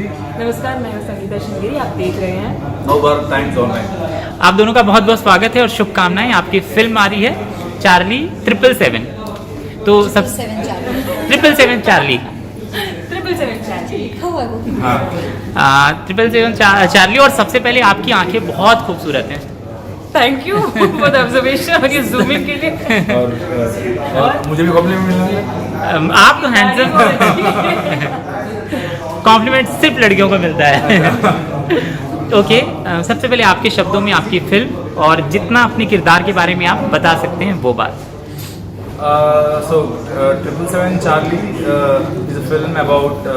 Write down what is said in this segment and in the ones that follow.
नमस्कार, मैं हूं संगीता श्रृंगेरी। आप देख रहे हैं नवभारत टाइम्स ऑनलाइन। आप दोनों का बहुत बहुत स्वागत है और शुभकामनाएं। आपकी फिल्म आ रही है चार्ली 777। तो सब 777 चार्ली 777 चार्ली। 777 चार्ली। और सबसे पहले आपकी आंखें बहुत खूबसूरत हैं। Thank you for the observation और ये जूम इन के लिए। और मुझे भी कॉम्प्लीमेंट मिला। आप तो हैंडसम। कॉम्प्लीमेंट सिर्फ लड़कियों को मिलता है। ओके, सबसे पहले आपके शब्दों में आपकी फिल्म और जितना अपने किरदार के बारे में आप बता सकते हैं वो बात। So 777 Charlie is a film about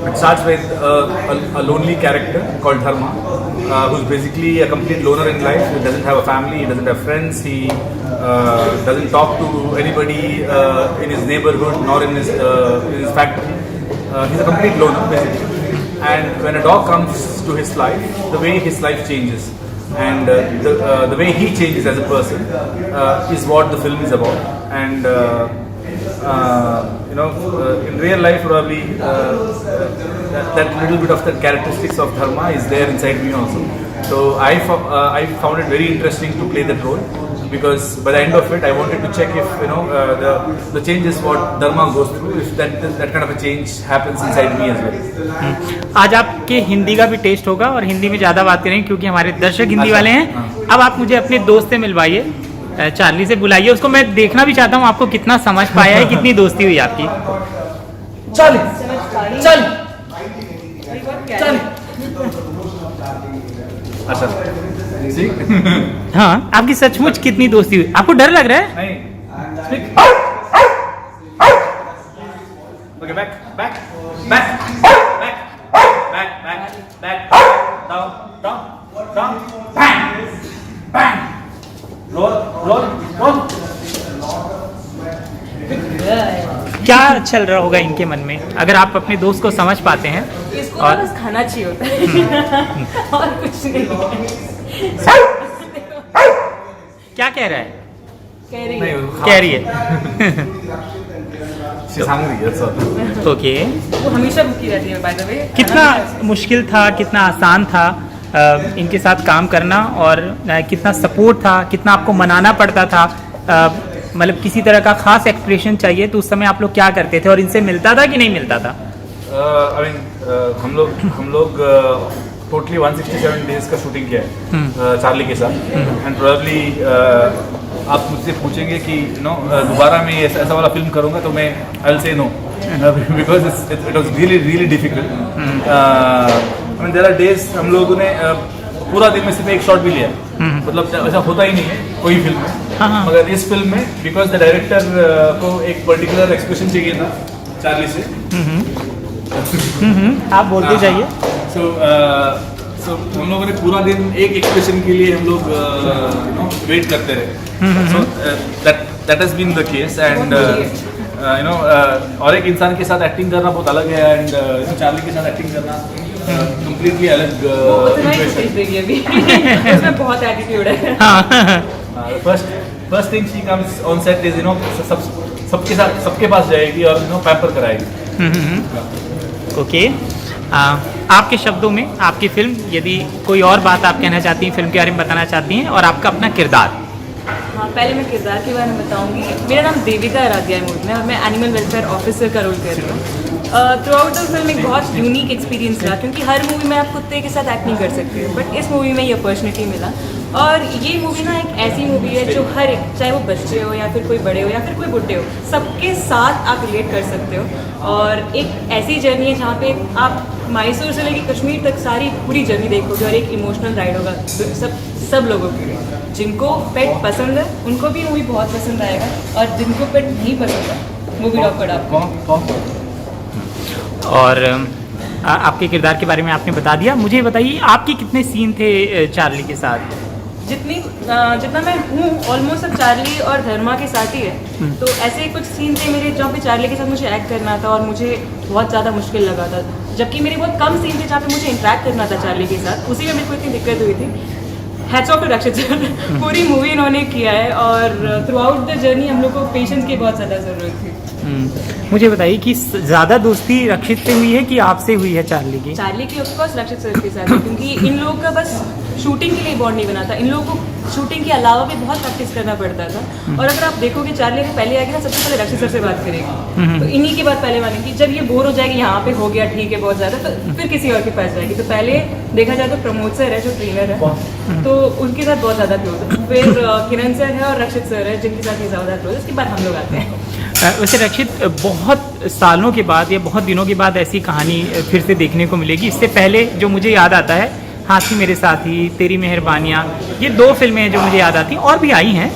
it starts with a lonely character called Dharma, who's basically a complete loner in life. He doesn't have a family, he doesn't have friends, he doesn't talk to anybody in his neighborhood nor in his factory. He's a complete loner basically. And when a dog comes to his life, the way his life changes and the way he changes as a person is what the film is about. And in real life probably that little bit of the characteristics of Dharma is there inside me also. So I found it very interesting to play that role, because by the end of it I wanted to check if the changes what Dharma goes through, if that kind of a change happens inside me as well. आज आपके हिंदी का भी test होगा और हिंदी में ज़्यादा बात करेंगे क्योंकि हमारे दर्शक हिंदी वाले हैं। अब आप मुझे अपने दोस्त से मिलवाइए, चार्ली से बुलाइए उसको। मैं देखना भी चाहता हूँ आपको कितना समझ पाया है, कितनी दोस्ती हुई आपकी। Charlie, Charlie, Charlie. अच्छा, see? हाँ, आपकी सचमुच कितनी दोस्ती हुई। आपको डर लग रहा है? नहीं। Okay, back, down, bang, roll. क्या चल रहा होगा इनके मन में अगर आप अपने दोस्त को समझ पाते हैं? इसको और बस खाना चाहिए होता है और कुछ नहीं। क्या कह रहा है? कह रही है She's hungry, that's all. Okay, वो हमेशा भूखी रहती है बाय द वे। कितना मुश्किल था, कितना आसान था इनके साथ काम करना, और कितना सपोर्ट था, कितना आपको मनाना पड़ता था? मतलब किसी तरह का खास एक्सप्रेशन चाहिए तो उस समय आप लोग क्या करते थे और इनसे मिलता था कि नहीं मिलता था? हम लोग टोटली 167 डेज का शूटिंग किया है चार्ली के साथ। एंड प्रोबेबली आप मुझसे पूछेंगे कि दोबारा मैं ऐसा वाला फिल्म करूँगा तो मैं I will say no, because it was really difficult. There are days हम लोगों ने पूरा दिन में सिर्फ एक शॉट भी लिया, मतलब ऐसा होता ही नहीं है कोई फिल्म में। मगर इस फिल्म में बिकॉज द डायरेक्टर को एक पर्टिकुलर एक्सप्रेशन चाहिए था चार्ली से। आप बोलते जाइए। सो हम लोगों ने पूरा दिन एक एक्सप्रेशन के लिए हम लोग वेट करते रहे। So that has been the case. And और एक इंसान के साथ एक्टिंग करना बहुत अलग है, एंड चार्ली के साथ एक्टिंग करना कंप्लीटली अलग उसमें बहुत एटीट्यूड है। First thing she comes on set is सबके साथ सबके पास जाएगी और पैम्पर कराएगी। ओके, आपके शब्दों में आपकी फिल्म, यदि कोई और बात आप कहना चाहती हैं फिल्म के बारे में बताना चाहती हैं, और आपका अपना किरदार। हाँ, पहले मैं किरदार के बारे में बताऊंगी। मेरा नाम देविका आराध्या है मूवी में और मैं एनिमल वेलफेयर ऑफिसर का रोल कर रही हूँ। थ्रू आउट द फिल्म एक बहुत यूनिक एक्सपीरियंस रहा, क्योंकि हर मूवी में आप कुत्ते के साथ एक्ट नहीं कर सकते, बट इस मूवी में ये अपॉर्चुनिटी मिला। और ये मूवी ना एक ऐसी मूवी है जो हर एक, चाहे वो बच्चे हो या फिर कोई बड़े हो या फिर कोई बुढ़े हो, सबके साथ आप रिलेट कर सकते हो। और एक ऐसी जर्नी है जहाँ पे आप मैसूर से लेकर कश्मीर तक सारी पूरी जर्नी देखोगे, और एक इमोशनल राइड होगा सब लोगों के लिए। जिनको पेट पसंद है उनको भी मूवी बहुत पसंद आएगा, और जिनको पेट नहीं पसंद है वो भी ड्रॉप कर आपको। और आपके किरदार के बारे में आपने बता दिया। मुझे बताइए आपके कितने सीन थे चार्ली के साथ? जितना मैं हूँ ऑलमोस्ट सब चार्ली और धर्मा के साथ ही है। तो ऐसे कुछ सीन थे मेरे जहाँ पे चार्ली के साथ मुझे एक्ट करना था और मुझे बहुत ज़्यादा मुश्किल लगा था, जबकि मेरे बहुत कम सीन थे जहाँ पे मुझे इंटरेक्ट करना था चार्ली के साथ। उसी में मेरे को इतनी दिक्कत हुई थी। Hats off to Rakshit sir, पूरी मूवी इन्होंने किया है, और थ्रू आउट द जर्नी हम लोग को पेशेंस की बहुत ज़्यादा ज़रूरत थी। मुझे बताइए कि ज़्यादा दोस्ती रक्षित से हुई है कि आपसे हुई है चार्ली की? चार्ली की ऑफकोर्स रक्षित सर के साथ है, क्योंकि इन लोगों का बस शूटिंग के लिए बॉन्ड नहीं बना था, इन लोगों को शूटिंग के अलावा भी बहुत प्रैक्टिस करना पड़ता था। और अगर आप देखोगे चार्ली अगर पहले आएगी ना, सबसे पहले रक्षित सर से बात करेगी, तो इन्हीं की बात पहले मानेगी। जब ये बोर हो जाएगी यहाँ पे हो गया ठीक है बहुत ज़्यादा, तो फिर किसी और के पास जाएगी। तो पहले देखा जाए तो प्रमोद सर है जो ट्रेनर है, तो उनके साथ बहुत ज़्यादा क्लोज है। फिर किरण सर है और रक्षित सर है जिनके साथ ये ज़्यादा क्लोज है। उसके बाद हम लोग आते हैं। वैसे रक्षित, बहुत सालों के बाद या बहुत दिनों के बाद ऐसी कहानी फिर से देखने को मिलेगी। इससे पहले जो मुझे याद आता है, हाथी मेरे साथी, तेरी मेहरबानियाँ, ये 2 फिल्में हैं जो मुझे याद आती हैं, और भी आई हैं।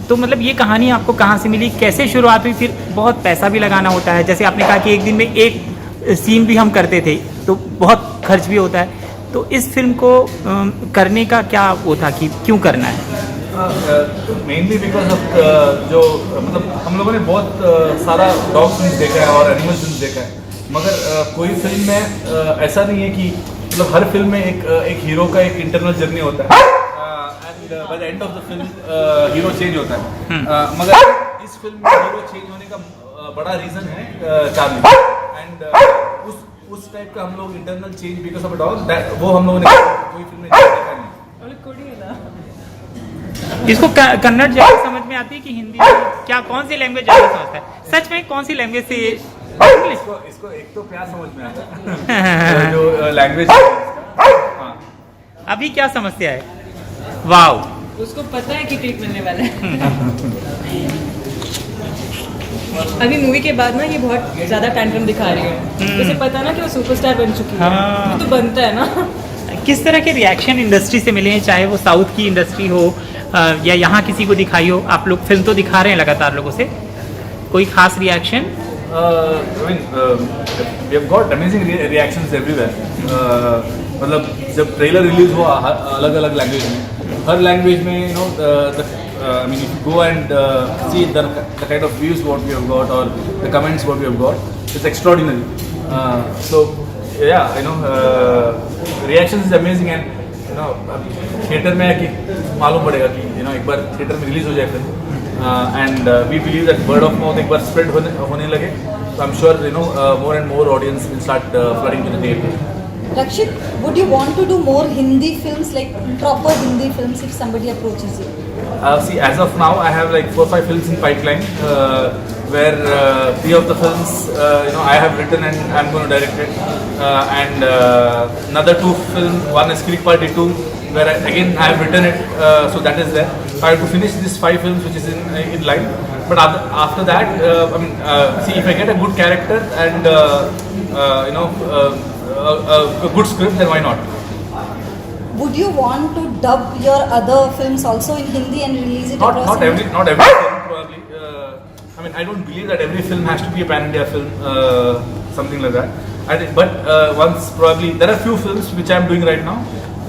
तो मतलब ये कहानी आपको कहाँ से मिली, कैसे शुरुआत हुई? फिर बहुत पैसा भी लगाना होता है, जैसे आपने कहा कि एक दिन में एक सीन भी हम करते थे, तो बहुत खर्च भी होता है। तो इस फिल्म को करने का क्या वो था कि क्यों करना है? मेनली बिकॉज ऑफ जो मतलब हम लोगों ने बहुत सारा डॉग फिल्म देखा है और एनिमल फिल्म देखा है, मगर कोई फिल्म में ऐसा नहीं है कि मतलब हर फिल्म में एक हीरो का एक इंटरनल जर्नी होता है and by the end of the film hero change होता है। मगर इस फिल्म में हीरो चेंज होने का बड़ा रीजन है चार्ली, एंड उस टाइप का हम लोग internal change because of a dog, वो हम लोगों ने कोई फिल्म में देखा नहीं। इसको कन्नड़ ज़्यादा समझ में आती है कि हिंदी में? क्या कौन सी लैंग्वेज ज़्यादा समझता है? सच में कौन सी लैंग्वेज से? इसको एक तो प्यार समझ में आता है जो लैंग्वेज। हाँ, अभी क्या समस्या है? वाओ, उसको पता है कि ट्रीट मिलने वाला है। अभी मूवी के बाद ना ये बहुत ज़्यादा टैंट्रम दिखा रही है, उसे पता ना कि वो सुपरस्टार बन चुकी है। हाँ। वो तो बनता है ना। किस तरह के रिएक्शन इंडस्ट्री से मिले हैं, चाहे वो साउथ की इंडस्ट्री हो या यहाँ किसी को दिखाई हो? आप लोग फिल्म तो दिखा रहे हैं लगातार लोगों से, कोई खास reaction? I mean, we have got amazing reactions everywhere. मतलब जब ट्रेलर रिलीज हुआ अलग अलग लैंग्वेज में, हर लैंग्वेज में you know I mean if you go and see the kind of views what we have got or the comments what we have got, it's extraordinary. So yeah, you know, reactions is amazing and you know theatre में है कि मालूम पड़ेगा कि you know एक बार theatre में release हो जाए film, and we believe that word of mouth एक बार spread होने लगे, so I'm sure you know more and more audience will start flooding to the theater. Rakshit, would you want to do more Hindi films, like proper Hindi films, if somebody approaches you? See, as of now, I have like 4 or 5 films in pipeline, where 3 of the films, you know, I have written and I'm going to direct it, and another 2 films. One is Creek Party 2, where again I have written it, so that is there. I have to finish these 5 films, which is in line. But after that, I mean, see, if I get a good character and you know a good script, then why not? Would you want to dub your other films also in Hindi and release it across Not India? every film probably. I mean, I don't believe that every film has to be a pan-India film, something like that. But once probably there are few films which I am doing right now.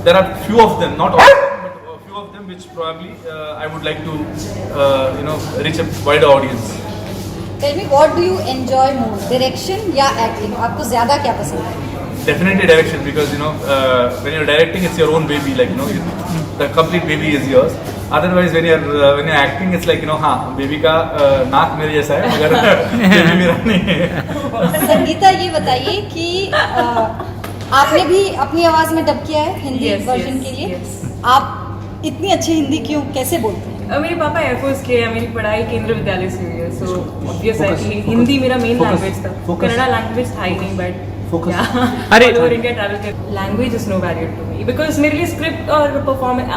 There are few of them, not all of them, but a few of them which probably I would like to you know reach a wider audience. Tell me, what do you enjoy more, direction या acting? आपको ज़्यादा क्या पसंद है? Definitely direction, because you know when you're directing, it's your own baby. Like you know, the complete baby is yours. Otherwise, when you're acting, it's like you know, हाँ baby का नाक मेरे जैसा है, मगर baby मेरा नहीं है. संगीता, ये बताइए कि आपने भी अपनी आवाज़ में डब किया है हिंदी Yes, वर्जन yes, के लिए. yes. आप इतनी अच्छी हिंदी क्यों, कैसे बोलते हैं? मेरे पापा एयरफोर्स के हैं, मेरी पढ़ाई केंद्रीय विद्यालय से हुई है, सो ऑब्वियस है कि हिंदी मेरा मेन लैंग्वेज था. कन्नड़ा लैंग्वेज था ही नहीं, बट अरे ओवर इंडिया ट्रैवल कर, language is no barrier to me, because मेरे लिए स्क्रिप्ट और परफॉर्मेंस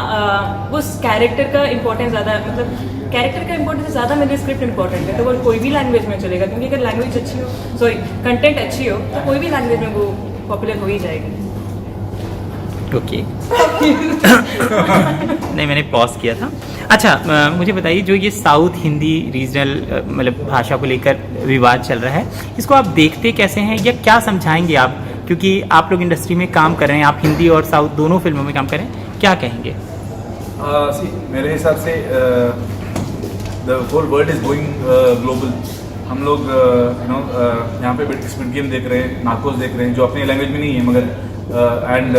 उस कैरेक्टर का इंपॉर्टेंस ज़्यादा, मतलब कैरेक्टर का इंपॉर्टेंस ज़्यादा मेरे लिए स्क्रिप्ट इंपॉर्टेंट है. तो वो कोई भी लैंग्वेज में चलेगा, क्योंकि अगर लैंग्वेज अच्छी हो, सॉरी कंटेंट अच्छी हो, तो कोई भी लैंग्वेज में वो पॉपुलर हो ही जाएगी. ओके नहीं, मैंने पॉज किया था. अच्छा, मुझे बताइए, जो ये साउथ हिंदी रीजनल मतलब भाषा को लेकर विवाद चल रहा है, इसको आप देखते कैसे हैं या क्या समझाएंगे आप? क्योंकि आप लोग इंडस्ट्री में काम कर रहे हैं, आप हिंदी और साउथ दोनों फिल्मों में काम कर रहे हैं, क्या कहेंगे? मेरे हिसाब से the whole world is going global. हम लोग यू नो यहाँ पे स्क्विड गेम देख रहे हैं, नार्कोस देख रहे हैं, जो अपनी लैंग्वेज में नहीं है, मगर एंड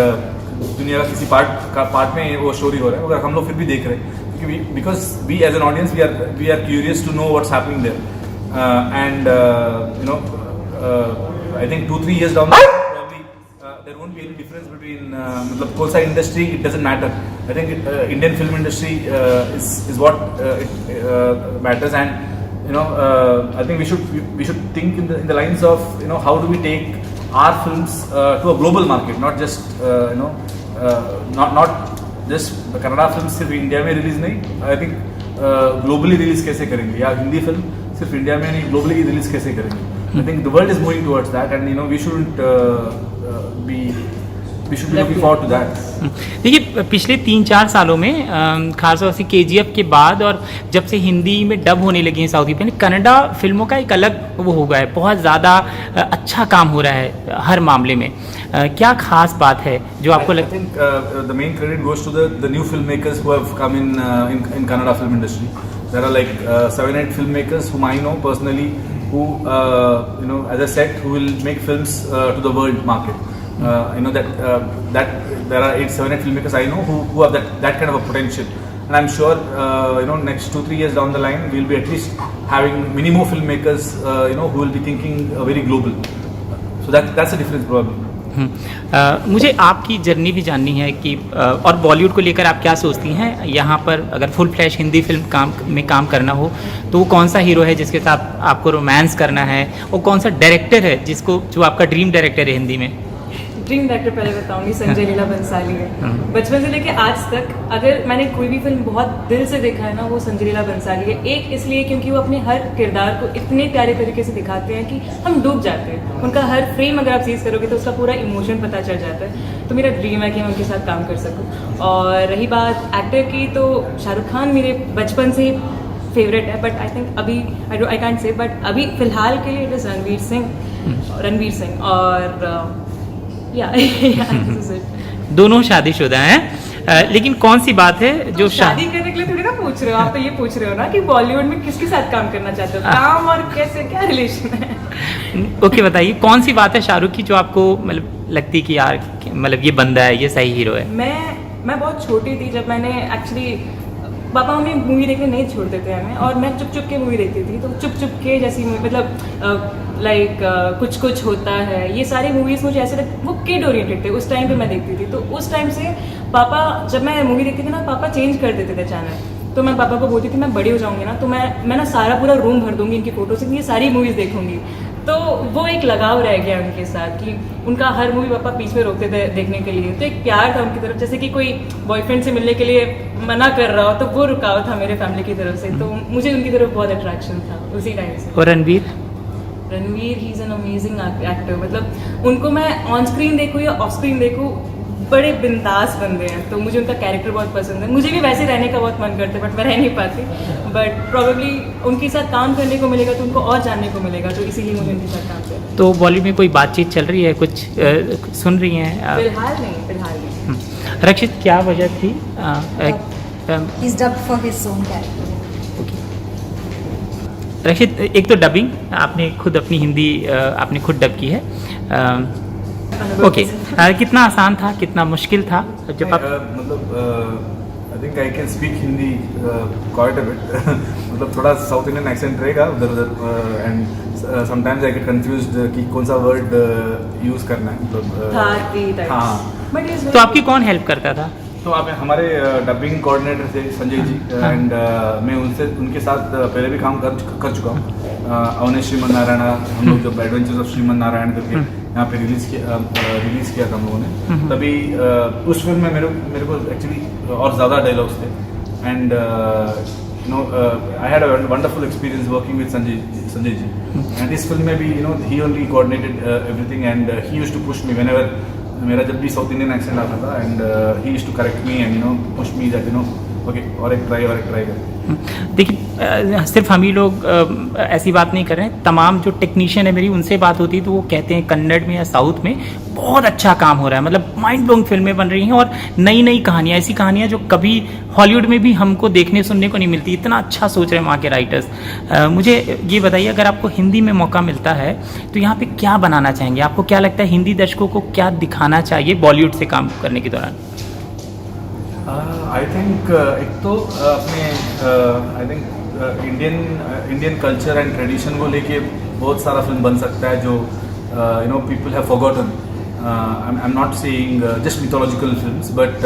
दुनिया का किसी पार्ट में वो स्टोरी हो रहा है, मगर हम लोग फिर भी देख रहे हैं, क्योंकि because we as an audience we are curious to know what's happening there. and I think 2-3 years down the line, probably there won't be any difference between मतलब कौन सा industry, it doesn't matter. I think Indian film industry is what it matters, and I think we should think in the lines of how do we take our films to a global market, not just not just Kannada film सिर्फ India में release नहीं, I think globally release कैसे करेंगे, या Hindi film सिर्फ India में नहीं globally release कैसे करेंगे. I think the world is moving towards that, and we shouldn't we should be looking forward to that. देखिए पिछले 3-4 सालों में खासतौर से KGF के बाद और जब से हिंदी में डब होने लगी हैं साउथ की फिल्म, कन्नड़ा फिल्मों का एक अलग वो हो गया है, बहुत ज़्यादा अच्छा काम हो रहा है हर मामले में. क्या खास बात है जो आपको I लगता है? think the main credit goes to the new filmmakers who have come in Kannada film industry. There are like 7-8 filmmakers whom I know personally who as I said, who will make films to the world market. I know that there are 7-8 filmmakers I know who have that kind of a potential, and I'm sure next 2-3 years down the line we'll be at least having many more filmmakers who will be thinking very global. So that's the difference probably. मुझे आपकी journey भी जाननी है कि और बॉलीवुड को लेकर आप क्या सोचती हैं. यहाँ पर अगर फुल फ्लैश हिंदी फिल्म में काम करना हो तो वो कौन सा हीरो है जिसके साथ आपको रोमांस करना है, और कौन सा डायरेक्टर है जो आपका ड्रीम डायरेक्टर है हिंदी में? ड्रीम डायरेक्टर पहले बताऊंगी, संजय लीला बंसाली है. बचपन से लेके आज तक अगर मैंने कोई भी फिल्म बहुत दिल से देखा है ना, वो संजय लीला बंसाली है. एक इसलिए क्योंकि वो अपने हर किरदार को इतने प्यारे तरीके से दिखाते हैं कि हम डूब जाते हैं. उनका हर फ्रेम अगर आप सीज करोगे तो उसका पूरा इमोशन पता चल जाता है. तो मेरा ड्रीम है कि मैं उनके साथ काम कर सकूँ. और रही बात एक्टर की, तो शाहरुख खान मेरे बचपन से ही फेवरेट है, बट आई थिंक अभी आई कांट से, बट अभी फिलहाल के लिए इट इज़ रणवीर सिंह और दोनों शादीशुदा हैं. लेकिन कौन सी बात है जो शादी करने के लिए थोड़ी ना पूछ रहे हो आप, तो ये पूछ रहे हो ना कि बॉलीवुड में किसके साथ काम करना चाहते हो, काम और कैसे क्या रिलेशन है. ओके बताइए कौन सी बात है शाहरुख की जो आपको मतलब लगती कि यार मतलब ये बंदा है, ये सही हीरो है? मैं बहुत छोटी थी जब मैंने एक्चुअली पापा मम्मी मूवी देखने नहीं छोड़ते थे हमें, और मैं चुप चुप के मूवी देखती थी. तो चुप चुप के जैसी मतलब लाइक कुछ कुछ होता है, ये सारी मूवीज़ मुझे ऐसे वो किड ओरिएंटेड थे. उस टाइम पे मैं देखती थी, तो उस टाइम से पापा जब मैं मूवी देखती थी ना, पापा चेंज कर देते थे चैनल. तो मैं पापा को बोलती थी मैं बड़ी हो जाऊंगी ना तो मैं ना सारा पूरा रूम भर दूंगी इनकी फोटो से, ये सारी मूवीज़ देखूंगी. तो वो एक लगाव रह गया उनके साथ कि उनका हर मूवी पापा बीच में रोकते थे देखने के लिए. तो एक प्यार था उनकी तरफ, जैसे कि कोई बॉयफ्रेंड से मिलने के लिए मना कर रहा हो तो वो रुकाव था मेरे फैमिली की तरफ से. तो मुझे उनकी तरफ बहुत अट्रैक्शन था उसी टाइम से. और Ranveer he is an amazing actor. मतलब उनको मैं ऑन स्क्रीन देखूँ या ऑफ स्क्रीन देखूँ, बड़े बिंदास बंदे हैं. तो मुझे उनका कैरेक्टर बहुत पसंद है. मुझे भी वैसे रहने का बहुत मन करता है, बट मैं रह नहीं पाती. बट प्रॉबेबली उनके साथ काम करने को मिलेगा तो उनको और जानने को मिलेगा, तो इसीलिए मुझे उनके साथ काम करना है. तो बॉलीवुड में कोई बातचीत चल रही है, कुछ सुन रही हैं? फिलहाल नहीं. रक्षित क्या वजह थी? He's dubbed for his own character. रक्षित एक तो डबिंग आपने खुद अपनी हिंदी आपने खुद डब की है. ओके कितना आसान था, कितना मुश्किल था जब आप मतलब I think I can speak Hindi quite a bit. मतलब थोड़ा साउथ इंडियन एक्सेंट रहेगा उधर उधर, and sometimes I get confused कि कौन सा वर्ड यूज करना है. मतलब हाँ. तो आपकी कौन हेल्प करता था? तो आप हमारे डबिंग कोऑर्डिनेटर थे संजय जी, एंड मैं उनके साथ पहले भी काम कर चुका हूँ. अवनेश श्रीमन नारायण, हम लोग जब एडवेंचर्स ऑफ श्रीमन नारायण करके यहाँ पे रिलीज किया था हम लोगों ने, तभी उस फिल्म में मेरे को एक्चुअली और ज़्यादा डायलॉग्स थे. And I had a wonderful experience working with Sanjay ji. And इस फिल्म में भी he only coordinated everything, and he used to push me whenever मेरा जब भी साउथ इंडियन एक्सेंट आता था, and he used to correct me and push me that okay और एक ट्राई कर. देखिए सिर्फ हम ही लोग ऐसी बात नहीं कर रहे हैं, तमाम जो टेक्नीशियन है मेरी उनसे बात होती है तो वो कहते हैं कन्नड़ में या साउथ में बहुत अच्छा काम हो रहा है. मतलब माइंड ब्लोइंग फिल्में बन रही हैं और नई नई कहानियाँ, ऐसी कहानियाँ जो कभी हॉलीवुड में भी हमको देखने सुनने को नहीं मिलती. इतना अच्छा सोच रहे हैं वहाँ के राइटर्स. मुझे ये बताइए अगर आपको हिंदी में मौका मिलता है तो यहाँ पे क्या बनाना चाहेंगे? आपको क्या लगता है हिंदी दर्शकों को क्या दिखाना चाहिए बॉलीवुड से काम करने के दौरान? आई थिंक एक तो अपने I think Indian culture and tradition को लेके बहुत सारा फिल्म बन सकता है जो people have forgotten. I'm not saying just mythological films, but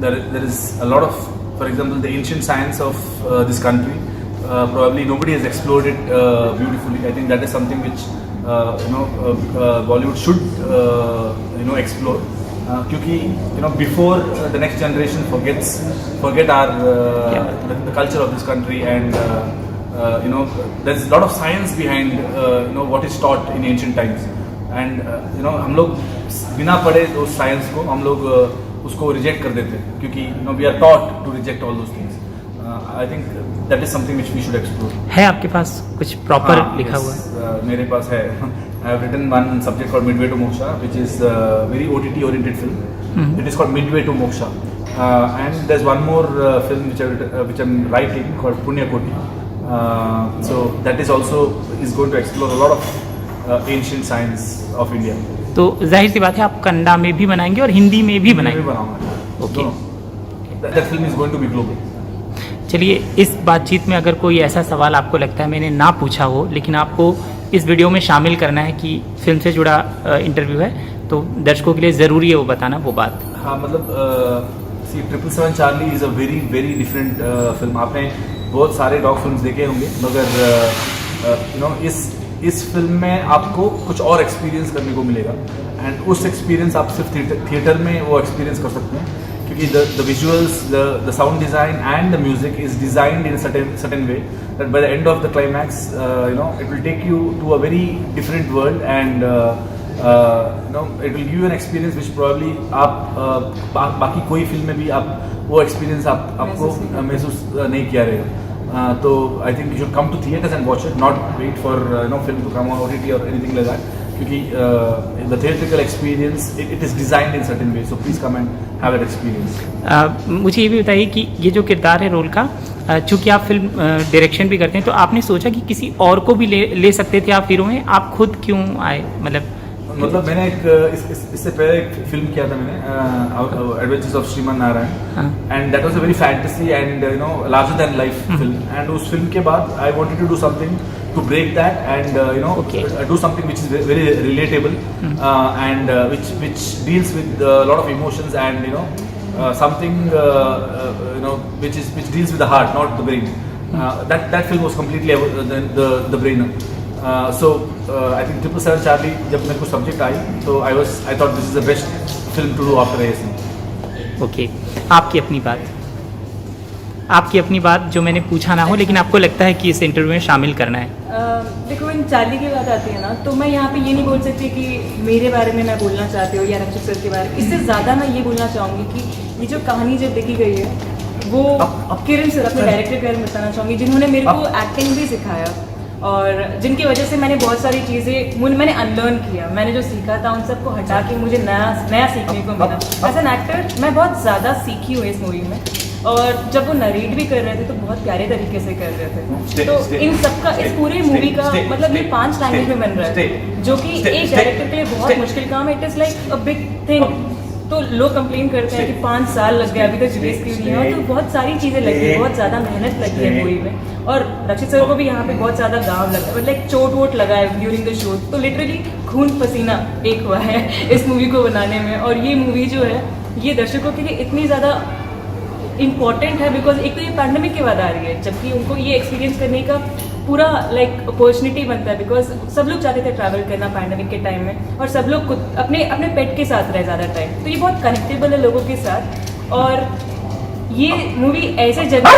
there is a lot of, for example, the ancient science of this country. Probably nobody has explored it beautifully. I think that is something which Bollywood should explore. क्योंकि before the next generation forget our the culture of this country, and there's a lot of science behind what is taught in ancient times, and हम लोग बिना पढ़े उस science को हम लोग उसको रिजेक्ट कर देते हैं क्योंकि we are taught to reject all those things. I think that is something which we should explore. है आपके पास कुछ प्रॉपर लिखा हुआ है? मेरे पास है. I have written one subject called Midway to Moksha, which is a very OTT oriented film. It is called Midway to Moksha, and there's one more film which I'm writing called Punya Koti. So that is also going to explore a lot of ancient science of India. तो जाहिर सी बात है आप कन्नड़ा में भी बनाएंगे और हिंदी में भी बनाएंगे. बनाऊंगा. Okay. That film is going to be global. चलिए, इस बातचीत में अगर कोई ऐसा सवाल आपको लगता है मैंने ना पूछा हो लेकिन आपको इस वीडियो में शामिल करना है कि फिल्म से जुड़ा इंटरव्यू है, तो दर्शकों के लिए ज़रूरी है वो बताना वो बात. हाँ, मतलब 777 Charlie is a very very different film. आपने बहुत सारे डॉग फिल्म्स देखे होंगे, मगर इस फिल्म में आपको कुछ और एक्सपीरियंस करने को मिलेगा, एंड उस एक्सपीरियंस आप सिर्फ थिएटर में वो एक्सपीरियंस कर सकते हैं क्योंकि the visuals, the sound design and the music is designed in a certain way that by the end of the climax, it will take you to a very different world, and it will give you an experience which probably आप बाकी कोई film में भी आप वो experience आपको महसूस नहीं किया रहेगा. तो I think you should come to theaters and watch it, not wait for film to come on OTT or anything like that. क्योंकि the theatrical experience it is designed in certain way, so please come and have that experience. मुझे ये भी बताइए कि ये जो किरदार है रोल का, चूँकि आप फिल्म डायरेक्शन भी करते हैं, तो आपने सोचा कि किसी और को भी ले सकते थे आप हीरो में, आप खुद क्यों आए? मतलब मैंने इससे पहले एक फिल्म किया था मैंने, adventures of Shriman Narayan, and that was a very fantasy and larger than life film, and उस फिल्म के बाद I wanted to do something to break that and do something which is very relatable, and which deals with a lot of emotions, and something which deals with the heart, not the brain. That film was completely the brainer. So I think 777 Charlie, जब मेरे को subject I तो I thought this is the best film to do after ASM. Okay, आपकी अपनी बात जो मैंने पूछा ना हो लेकिन आपको लगता है कि इस इंटरव्यू में शामिल करना है. देखो, इन चार्ली की बात आती है ना, तो मैं यहाँ पे ये नहीं बोल सकती कि मेरे बारे में मैं बोलना चाहती हूँ या रक्षित सर के बारे में. इससे ज़्यादा मैं ये बोलना चाहूँगी कि ये जो कहानी जब लिखी गई है वो किरण सर, अपने डायरेक्टर के बारे में बताना चाहूँगी, जिन्होंने मेरे को एक्टिंग भी सिखाया और जिनकी वजह से मैंने बहुत सारी चीज़ें मैंने अनलर्न किया. मैंने जो सीखा था उन सबको हटा के मुझे नया सीखने को मिला. एज एन एक्टर मैं बहुत ज़्यादा सीखी हूँ इस मूवी में, और जब वो नरेट भी कर रहे थे तो बहुत प्यारे तरीके से कर रहे थे. तो इन सबका, इस पूरे मूवी का मतलब ये 5 लैंग्वेज में बन रहा है, जो कि एक डायरेक्टर के लिए बहुत मुश्किल काम है. It is like a big thing. तो लोग कंप्लेन करते हैं कि 5 साल लग गए अभी तक रिलीज की हुई है, तो बहुत सारी चीज़ें लगी है, बहुत ज़्यादा मेहनत लगी है मूवी में. और रक्षित सर को भी यहाँ पे बहुत ज़्यादा गाँव लगा है, मतलब चोट वोट लगा है ड्यूरिंग द शूट. तो लिटरली खून पसीना एक हुआ है इस मूवी को बनाने में. और ये मूवी जो है ये दर्शकों के लिए इतनी ज़्यादा इम्पॉर्टेंट है बिकॉज एक तो ये पैंडेमिक के बाद आ रही है, जबकि उनको ये एक्सपीरियंस करने का पूरा अपॉर्चुनिटी बनता है, बिकॉज सब लोग चाहते थे ट्रैवल करना पैंडेमिक के टाइम में, और सब लोग अपने पेट के साथ रहे ज़्यादा टाइम. तो ये बहुत कनेक्टेबल है लोगों के साथ, और ये मूवी ऐसे जगह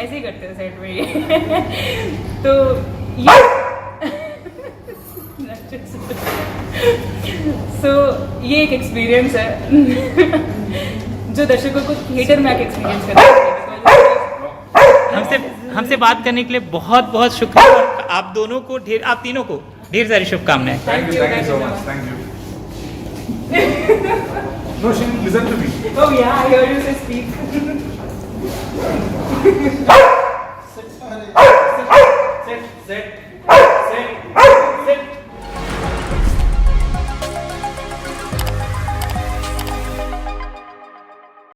ऐसे ही करते हैं सेट में ये. तो ये ये एक एक्सपीरियंस है जो दर्शकों को थिएटर में आके एक्सपीरियंस करना है. हमसे बात करने के लिए बहुत बहुत शुक्रिया. आप तीनों को ढेर सारी शुभकामनाएं. Thank you so much. Thank you. No, she didn't listen to me. Oh yeah, I heard you say speak.